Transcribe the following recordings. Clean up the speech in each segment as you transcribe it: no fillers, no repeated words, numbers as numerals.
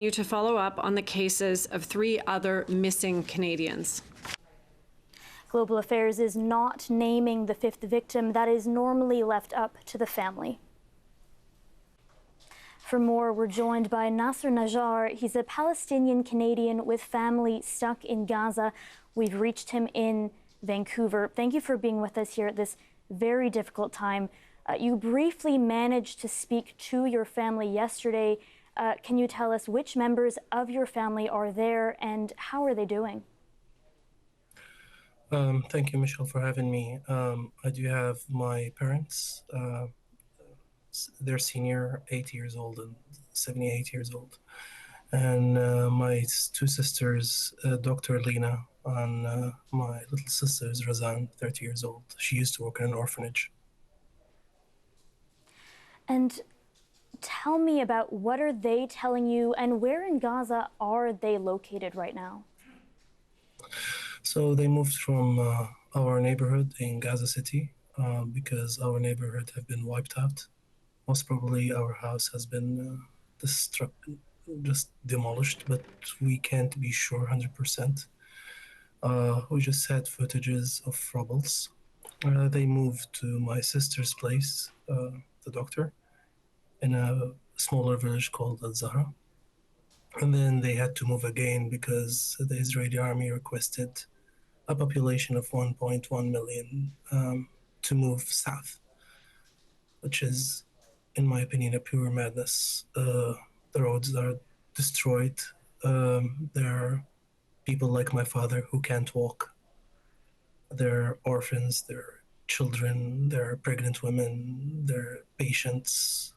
You to follow up on the cases of 3 other missing Canadians. Global Affairs is not naming the 5th victim. That is normally left up to the family. For more, we're joined by Nasser Najjar. He's a Palestinian-Canadian with family stuck in Gaza. We've reached him in Vancouver. Thank you for being with us here at this very difficult time. You briefly managed to speak to your family yesterday. Can you tell us which members of your family are there and how are they doing? Thank you, Michelle, for having me. I do have my parents. They're senior, 80 years old and 78 years old. And my 2 sisters, Dr. Lena, and my little sister is Razan, 30 years old. She used to work in an orphanage. And tell me about what are they telling you and where in Gaza are they located right now? So they moved from our neighborhood in Gaza City because our neighborhood have been wiped out. Most probably our house has been just demolished, but we can't be sure 100%. We just had footages of rubbles. They moved to my sister's place, the doctor, in a smaller village called Al-Zahra. And then they had to move again because the Israeli army requested a population of 1.1 million to move south, which is, in my opinion, a pure madness. The roads are destroyed. There are people like my father who can't walk. There are orphans, there are children, there are pregnant women, there are patients.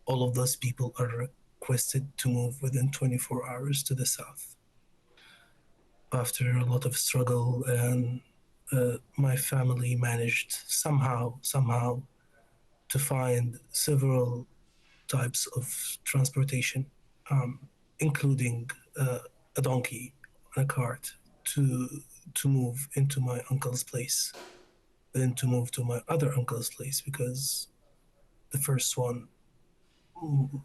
All of those people are requested to move within 24 hours to the south. After a lot of struggle, and my family managed somehow to find several types of transportation, including a donkey and a cart to move into my uncle's place, then to move to my other uncle's place because the first one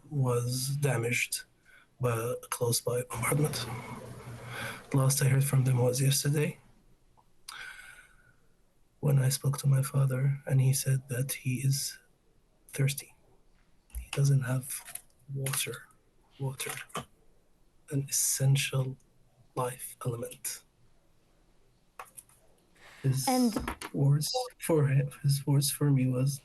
was damaged by a close-by bombardment. The last I heard from them was yesterday when I spoke to my father, and he said that he is thirsty. He doesn't have water, an essential life element. His words for me was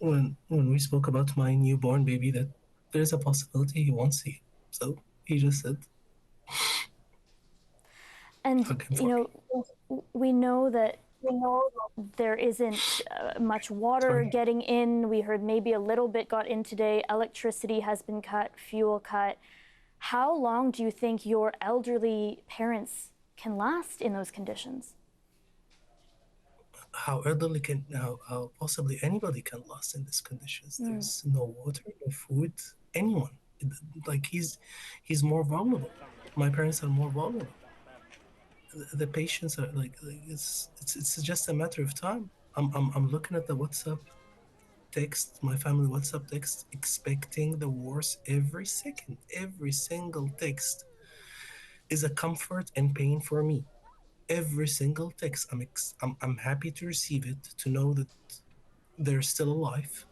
when we spoke about my newborn baby that there's a possibility he won't see. So he just said. And we know that there isn't much water getting in. We heard maybe a little bit got in today. Electricity has been cut, fuel cut. How long do you think your elderly parents can last in those conditions? How possibly anybody can last in these conditions. There's no water, no food, anyone. Like he's more vulnerable. My parents are more vulnerable. The patients are like it's just a matter of time. I'm looking at the WhatsApp text, my family WhatsApp text, expecting the worst every second. Every single text is a comfort and pain for me. Every single text, I'm happy to receive it, to know that they're still alive,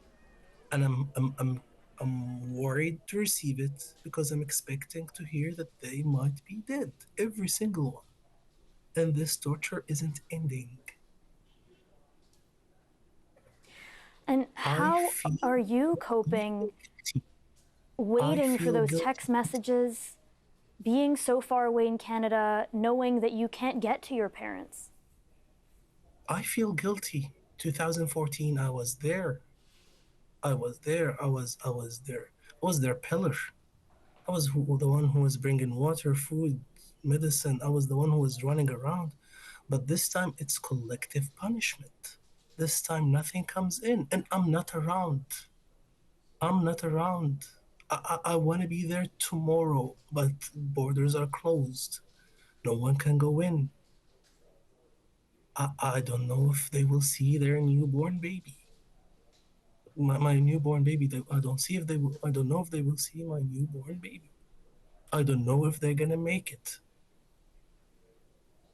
and I'm worried to receive it because I'm expecting to hear that they might be dead. Every single one. And this torture isn't ending. And how are you coping, waiting for those text messages, being so far away in Canada, knowing that you can't get to your parents? I feel guilty. 2014, I was there. I was their pillar. I was the one who was bringing water, food, medicine. I was the one who was running around. But this time it's collective punishment. This time nothing comes in, and I'm not around. I want to be there tomorrow, but borders are closed. No one can go in. I don't know if they will see their newborn baby. My newborn baby, I don't know if they will see my newborn baby. I don't know if they're gonna make it.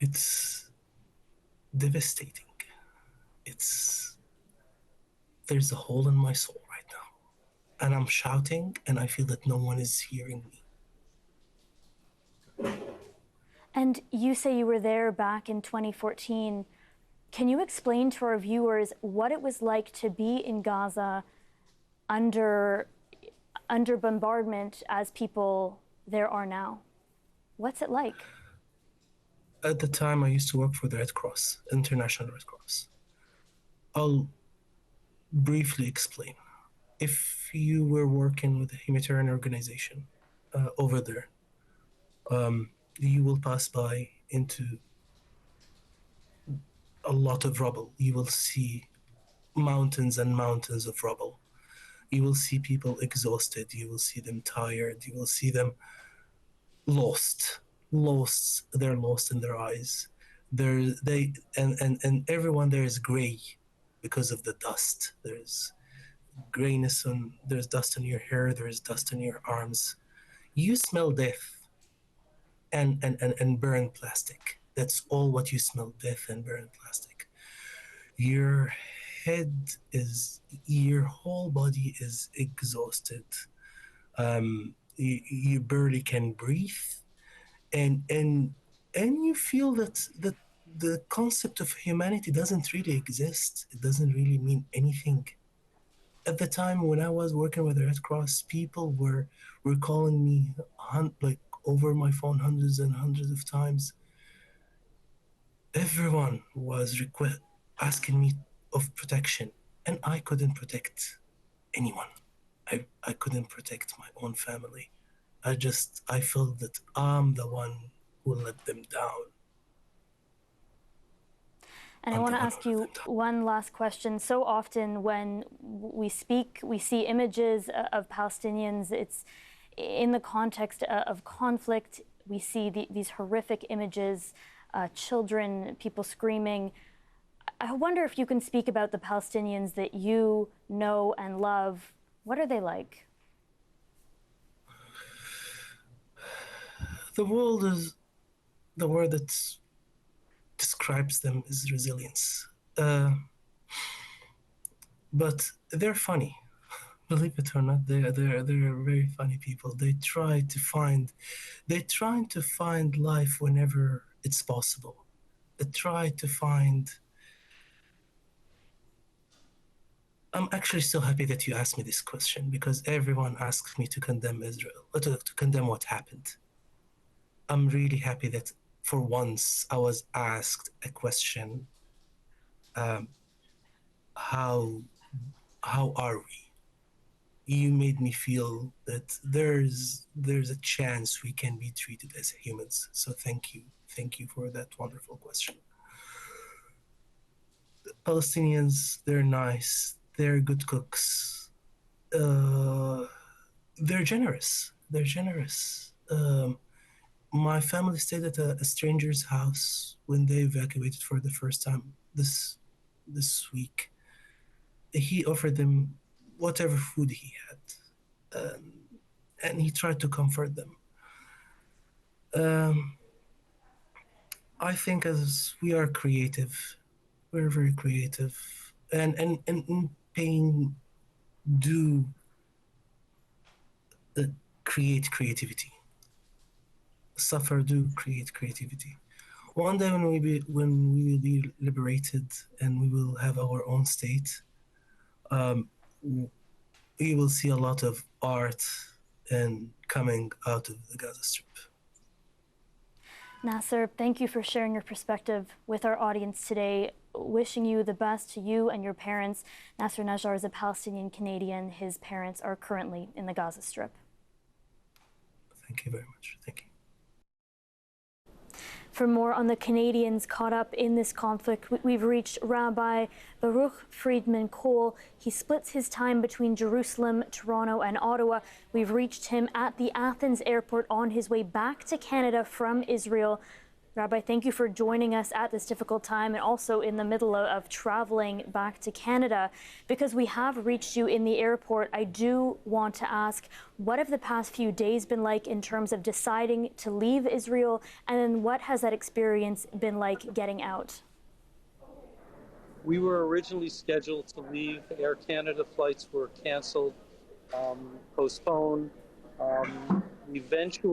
It's devastating. There's a hole in my soul right now. And I'm shouting and I feel that no one is hearing me. And you say you were there back in 2014. Can you explain to our viewers what it was like to be in Gaza under bombardment as people there are now? What's it like? At the time, I used to work for the Red Cross, International Red Cross. I'll briefly explain. If you were working with a humanitarian organization over there, you will pass by into a lot of rubble. You will see mountains and mountains of rubble. You will see people exhausted. You will see them tired. You will see them lost. They're lost in their eyes. And everyone there is gray because of the dust. There's grayness on. There's dust on your hair. There's dust on your arms. You smell death and burned plastic. That's all what you smell: death and burned plastic. Your your whole body is exhausted. You barely can breathe, and you feel that the concept of humanity doesn't really exist. It doesn't really mean anything. At the time when I was working with the Red Cross, people were calling me like over my phone hundreds and hundreds of times. Everyone was asking me of protection, and I couldn't protect anyone. I couldn't protect my own family. I felt that I'm the one who let them down. And I want to ask you one last question. So often when we speak, we see images of Palestinians. It's in the context of conflict. We see these horrific images, children, people screaming. I wonder if you can speak about the Palestinians that you know and love. What are they like? The word that describes them is resilience. But they're funny. Believe it or not, they're very funny people. They're trying to find life whenever it's possible. They try to find. I'm actually so happy that you asked me this question, because everyone asks me to condemn Israel, to condemn what happened. I'm really happy that for once I was asked a question. How are we? You made me feel that there's a chance we can be treated as humans. So thank you for that wonderful question. The Palestinians, they're nice, they're good cooks, they're generous. My family stayed at a stranger's house when they evacuated for the first time this week. He offered them whatever food he had, and he tried to comfort them. I think as we are creative, we're very creative, and pain do create creativity. Suffer do create creativity. One day when we will be liberated and we will have our own state, we will see a lot of art and coming out of the Gaza Strip. Nasser, thank you for sharing your perspective with our audience today. Wishing you the best to you and your parents. Nasser Najjar is a Palestinian-Canadian. His parents are currently in the Gaza Strip. Thank you very much. Thank you. For more on the Canadians caught up in this conflict, we've reached Rabbi Baruch Friedman Cole. He splits his time between Jerusalem, Toronto, and Ottawa. We've reached him at the Athens airport on his way back to Canada from Israel. Rabbi, thank you for joining us at this difficult time and also in the middle of traveling back to Canada. Because we have reached you in the airport, I do want to ask, what have the past few days been like in terms of deciding to leave Israel? And then what has that experience been like getting out? We were originally scheduled to leave. Air Canada flights were canceled, postponed. We eventually